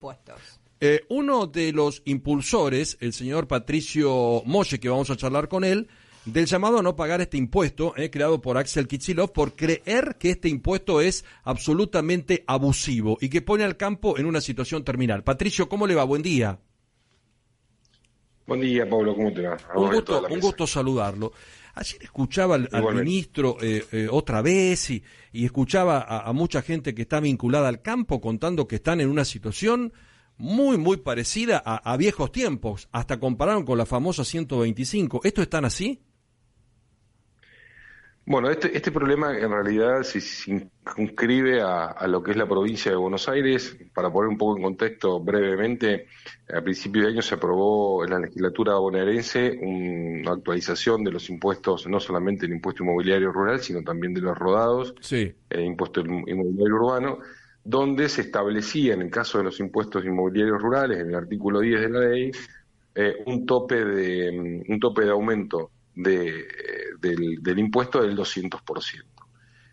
Puestos. Uno de los impulsores, el señor Patricio Molle, que vamos a charlar con él, del llamado a no pagar este impuesto, creado por Axel Kicillof, por creer que este impuesto es absolutamente abusivo y que pone al campo en una situación terminal. Patricio, ¿cómo le va? Buen día. Buen día, Pablo, ¿cómo te va? Un gusto saludarlo. Ayer escuchaba al ministro otra vez y escuchaba a mucha gente que está vinculada al campo contando que están en una situación muy parecida a viejos tiempos. Hasta compararon con la famosa 125. ¿Esto es tan así? Bueno, este problema en realidad se circunscribe a lo que es la provincia de Buenos Aires. Para poner un poco en contexto brevemente, a principios de año se aprobó en la legislatura bonaerense una actualización de los impuestos, no solamente el impuesto inmobiliario rural, sino también de los rodados, sí, el impuesto inmobiliario urbano, donde se establecía, en el caso de los impuestos inmobiliarios rurales, en el artículo 10 de la ley, un tope de aumento del impuesto del 200%.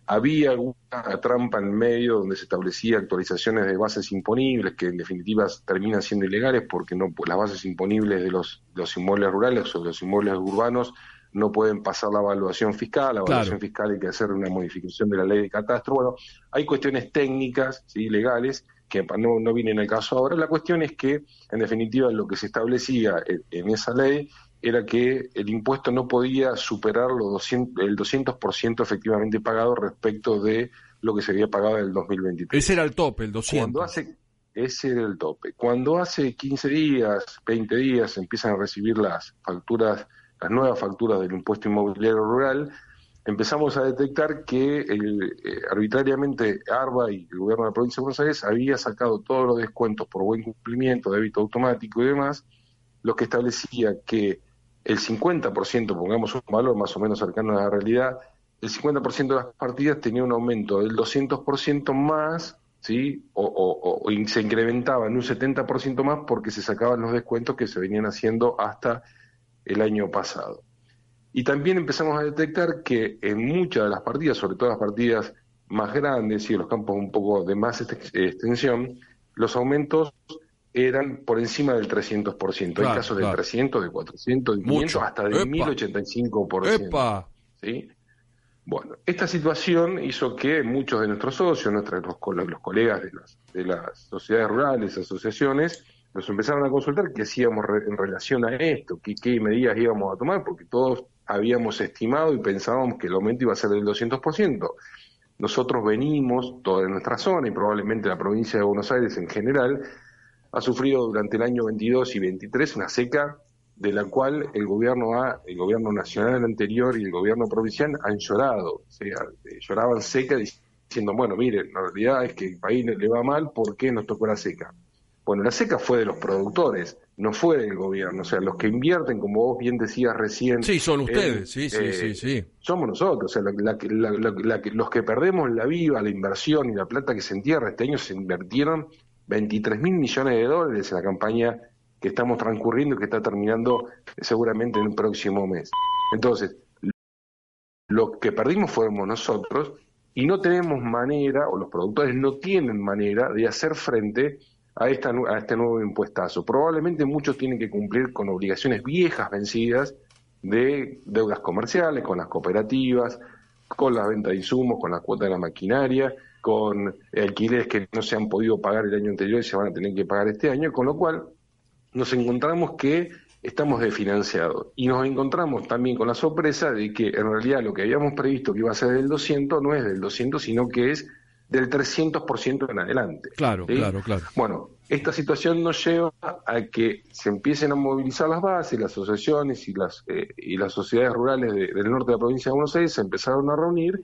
Había alguna trampa en medio donde se establecía actualizaciones de bases imponibles que en definitiva terminan siendo ilegales porque no, las bases imponibles de los inmuebles rurales o de los inmuebles urbanos no pueden pasar la evaluación fiscal. La evaluación fiscal hay que hacer una modificación de la ley de catastro. Bueno, hay cuestiones técnicas, ¿sí?, legales, que no vienen al caso ahora. La cuestión es que, en definitiva, lo que se establecía en esa ley era que el impuesto no podía superar el 200% efectivamente pagado respecto de lo que se había pagado en el 2023. Ese era el tope, el 200. Ese era el tope. Cuando hace 15 días, 20 días, empiezan a recibir las nuevas facturas del impuesto inmobiliario rural, empezamos a detectar que arbitrariamente ARBA y el gobierno de la provincia de Buenos Aires había sacado todos los descuentos por buen cumplimiento, débito automático y demás, lo que establecía que el 50%, pongamos un valor más o menos cercano a la realidad, el 50% de las partidas tenía un aumento del 200% más, ¿sí? O se incrementaba en un 70% más porque se sacaban los descuentos que se venían haciendo hasta el año pasado. Y también empezamos a detectar que en muchas de las partidas, sobre todo las partidas más grandes y los campos un poco de más extensión, los aumentos eran por encima del 300%. Claro, hay casos de 300, de 400, de 500, hasta de 1085%. ¿Sí? Bueno, esta situación hizo que muchos de nuestros socios, los colegas de las sociedades rurales, asociaciones, nos empezaron a consultar qué hacíamos en relación a esto, qué medidas íbamos a tomar, porque todos habíamos estimado y pensábamos que el aumento iba a ser del 200%. Nosotros venimos, toda nuestra zona y probablemente la provincia de Buenos Aires en general, ha sufrido durante el año 22 y 23 una seca de la cual el gobierno nacional anterior y el gobierno provincial han llorado. O sea, lloraban seca diciendo, bueno, miren, la realidad es que el país le va mal, ¿por qué nos tocó la seca? Bueno, la seca fue de los productores, no fue del gobierno. O sea, los que invierten, como vos bien decías recién... Sí, son ustedes, sí. Somos nosotros, o sea, los que perdemos la viva, la inversión y la plata que se entierra. Este año se invirtieron 23.000 millones de dólares en la campaña que estamos transcurriendo y que está terminando seguramente en el próximo mes. Entonces, lo que perdimos fuimos nosotros y no tenemos manera, o los productores no tienen manera de hacer frente a este nuevo impuestazo. Probablemente muchos tienen que cumplir con obligaciones viejas vencidas de deudas comerciales, con las cooperativas, con la venta de insumos, con la cuota de la maquinaria, con alquileres que no se han podido pagar el año anterior y se van a tener que pagar este año, con lo cual nos encontramos que estamos desfinanciados. Y nos encontramos también con la sorpresa de que en realidad lo que habíamos previsto que iba a ser del 200 no es del 200, sino que es del 300% en adelante. Claro. Bueno, esta situación nos lleva a que se empiecen a movilizar las bases, las asociaciones y las sociedades rurales del norte de la provincia de Buenos Aires se empezaron a reunir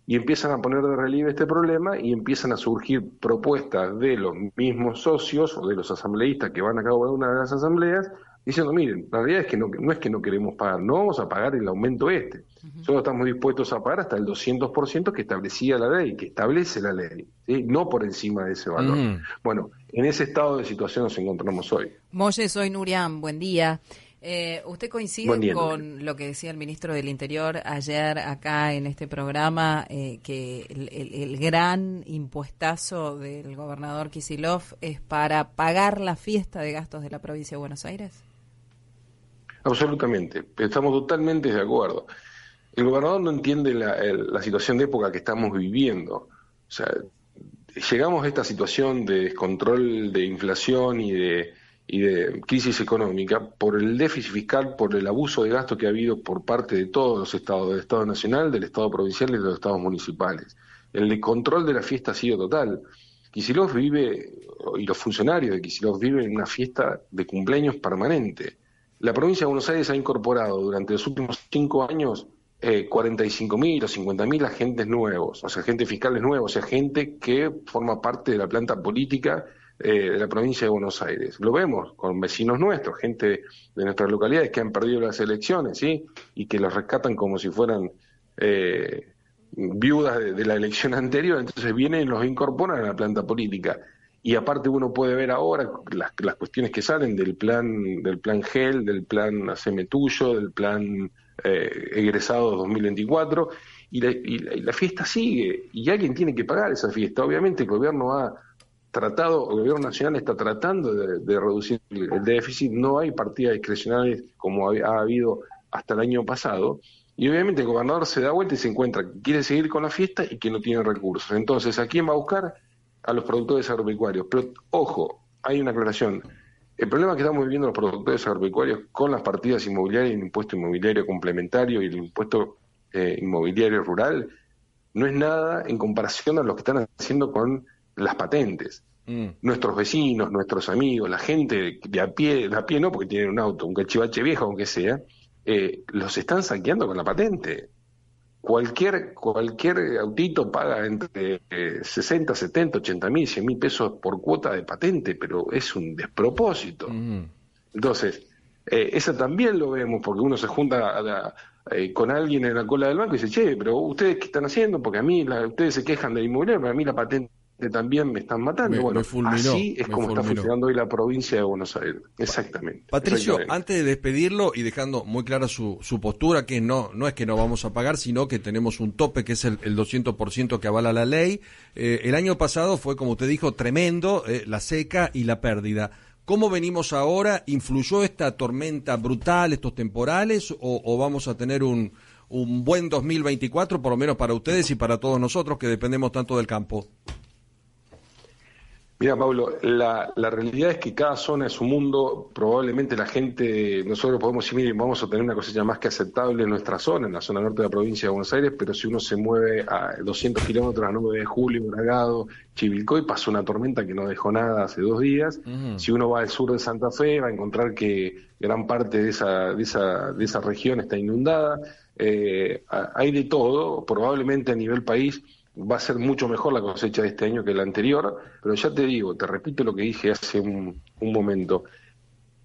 y empiezan a poner de relieve este problema y empiezan a surgir propuestas de los mismos socios o de los asambleístas que van a cada una de las asambleas diciendo, miren, la realidad es que no es que no queremos pagar, no vamos a pagar el aumento solo estamos dispuestos a pagar hasta el 200% que establecía la ley, que establece la ley, ¿sí? No por encima de ese valor. Bueno, en ese estado de situación nos encontramos hoy. Molle, soy Nurian, buen día. ¿Usted coincide con lo que decía el ministro del Interior ayer acá en este programa, que el gran impuestazo del gobernador Kicillof es para pagar la fiesta de gastos de la provincia de Buenos Aires? Absolutamente, estamos totalmente de acuerdo. El gobernador no entiende la situación de época que estamos viviendo. O sea, llegamos a esta situación de descontrol de inflación y de crisis económica por el déficit fiscal, por el abuso de gasto que ha habido por parte de todos los estados, del Estado Nacional, del Estado Provincial y de los estados municipales. El descontrol de la fiesta ha sido total. Kicillof vive, y los funcionarios de Kicillof viven en una fiesta de cumpleaños permanente. La provincia de Buenos Aires ha incorporado durante los últimos 5 años 45.000 o 50.000 agentes nuevos, o sea, agentes fiscales nuevos, o sea, gente que forma parte de la planta política de la provincia de Buenos Aires. Lo vemos con vecinos nuestros, gente de nuestras localidades que han perdido las elecciones, ¿sí? Y que los rescatan como si fueran viudas de la elección anterior, entonces vienen y los incorporan a la planta política. Y aparte uno puede ver ahora las cuestiones que salen del plan GEL, del plan Haceme Tuyo, del plan egresado 2024, y la fiesta sigue, y alguien tiene que pagar esa fiesta. Obviamente el gobierno el gobierno nacional está tratando de reducir el déficit, no hay partidas discrecionales como ha habido hasta el año pasado, y obviamente el gobernador se da vuelta y se encuentra que quiere seguir con la fiesta y que no tiene recursos. Entonces, ¿a quién va a buscar? A los productores agropecuarios. Pero, ojo, hay una aclaración. El problema que estamos viviendo los productores agropecuarios con las partidas inmobiliarias, el impuesto inmobiliario complementario y el impuesto inmobiliario rural, no es nada en comparación a lo que están haciendo con las patentes. Nuestros vecinos, nuestros amigos, la gente de a pie no porque tienen un auto, un cachivache viejo, aunque sea, los están saqueando con la patente. Cualquier autito paga entre 60, 70, 80 mil, 100 mil pesos por cuota de patente, pero es un despropósito. Entonces, eso también lo vemos, porque uno se junta con alguien en la cola del banco y dice, che, pero ¿ustedes qué están haciendo? Porque ustedes se quejan del inmobiliario, pero a mí la patente también me están matando. Así es como está funcionando hoy la provincia de Buenos Aires. Exactamente. Patricio, antes de despedirlo y dejando muy clara su postura, que no es que no vamos a pagar, sino que tenemos un tope que es el 200% que avala la ley. El año pasado fue, como usted dijo, tremendo, la seca y la pérdida. ¿Cómo venimos ahora? ¿Influyó esta tormenta brutal, estos temporales, o vamos a tener un buen 2024, por lo menos para ustedes y para todos nosotros que dependemos tanto del campo? Mira, Pablo, la realidad es que cada zona es un mundo. Probablemente la gente, nosotros podemos decir, miren, vamos a tener una cosecha más que aceptable en nuestra zona, en la zona norte de la provincia de Buenos Aires, pero si uno se mueve a 200 kilómetros a 9 de julio, Bragado, Chivilcoy, pasó una tormenta que no dejó nada hace 2 días. Si uno va al sur de Santa Fe, va a encontrar que gran parte de esa región está inundada. Hay de todo, probablemente a nivel país va a ser mucho mejor la cosecha de este año que la anterior, pero ya te digo, te repito lo que dije hace un momento,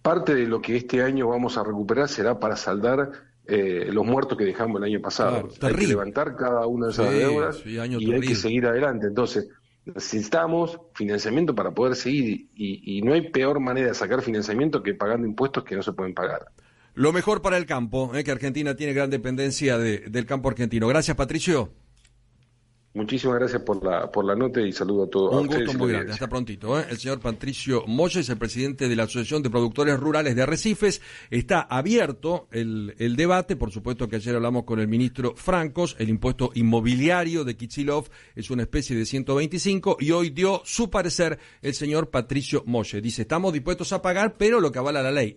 parte de lo que este año vamos a recuperar será para saldar los muertos que dejamos el año pasado. Hay que levantar cada una de esas deudas y hay que seguir adelante. Entonces, necesitamos financiamiento para poder seguir y no hay peor manera de sacar financiamiento que pagando impuestos que no se pueden pagar. Lo mejor para el campo, que Argentina tiene gran dependencia del campo argentino. Gracias, Patricio. Muchísimas gracias por la nota y saludo a todos. Un gusto muy grande. Hasta prontito. El señor Patricio Moya es el presidente de la Asociación de Productores Rurales de Arrecifes. Está abierto el debate. Por supuesto que ayer hablamos con el ministro Francos. El impuesto inmobiliario de Kicillof es una especie de 125 y hoy dio su parecer el señor Patricio Moya. Dice, estamos dispuestos a pagar, pero lo que avala la ley.